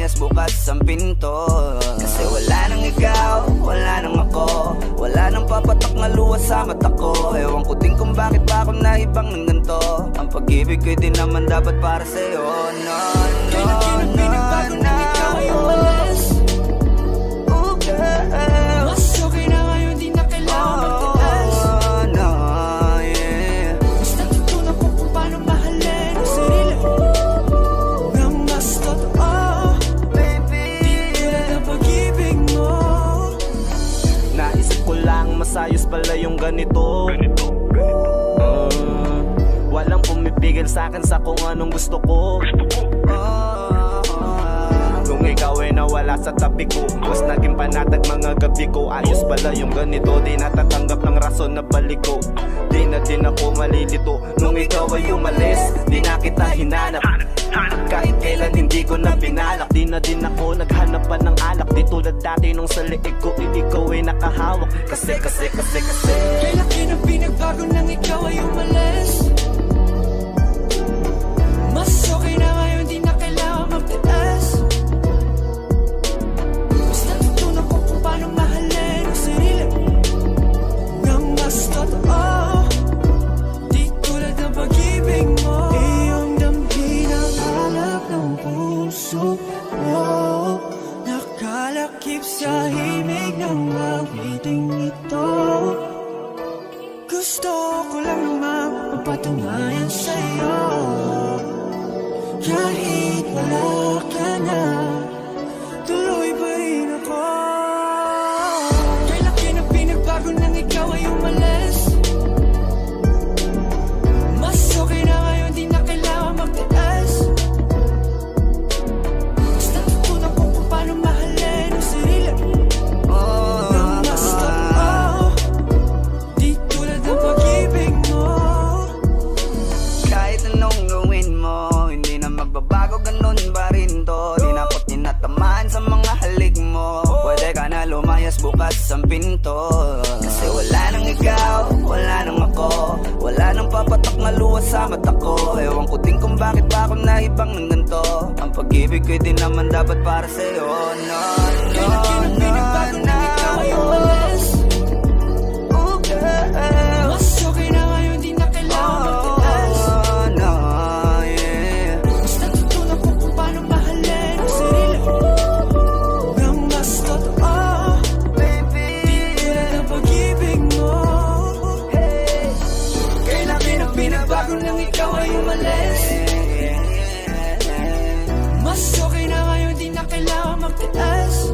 lumayas bukas ang pinto. Kasi wala nang ikaw, wala nang ako, wala nang papatak na luha sa mata ko. Ewan ko din kung bakit pa ako naibang ng ganito. Ang pag-ibig ko'y di naman dapat para sa'yo. No, no, no, no. Ikaw ay umalis. Oh, girl. Mas okay na ngayon, di na kailangan magtaas. Oh, no, yeah. Mas natutunan ko kung paano mahalin ang sarili nang mas totoo. Baby, Di tulad ng pag-ibig mo. Naisip ko lang masayos pala yung ganito. Walang pumipigil sa'kin sa kung anong gusto ko. Kung ikaw ay nawala sa tabi ko, mas naging panatag mga gabi ko. Ayos pala yung ganito, di natatanggap ng rason na balik ko. Di na din ako malilito nung ikaw ay umalis. Di na kita hinanap, kahit kailan hindi ko na pinalak. Di na din ako naghanap pa ng alak. Di tulad dati nung sa liig ko, ikaw ay nakahawak. Kasi Kailan kinang pinagbago nang ikaw ay umalis. Mas okay na ngayon, di na kailangan magtaas. Mas natutunan ko kung paano mahalin ang sarili nang mas totoo. Di tulad ng pag-ibig mo. Iyong damhin ang hanap ng puso mo. Nakalakip sa himig ng awiting ito. Gusto ko lang naman magpatunayan sa'yo. Kahit wala ka na, tuloy pa rin ako. Kailan kinang pinagbago nang ikaw ay umalis. Mas okay na ngayon, di na kailangan magtaas. Mas natutunan ko kung paano mahalin ang sarili nang mas totoo. Di tulad ng pag-ibig mo. kahit anong gawin mo, hindi na magbabago, ganun pa rin to. Di na ako tinatamaan sa mga halik mo. Pwede ka na lumayas bukas ang pinto. Kasi wala nang ikaw, wala nang ako, wala nang papatak na luha sa mata ko. Ewan ko din kung bakit pa ako naibang ng ganito. Ang pag-ibig ko'y di naman dapat para sa'yo. No, no, Kailan kinang pinagbago nang ikaw ay umalis. Oh, girl. Mas okay na ngayon, di na kailangan magtaas. Oh, no, yeah. Mas natutunan ko kung paano mahalin ang sarili nang mas totoo. Baby, Di tulad ng pag-ibig mo. Kailan kinang pinagbago nang ikaw ay umalis. Mas okay na ngayon, di na kailangan magtaas.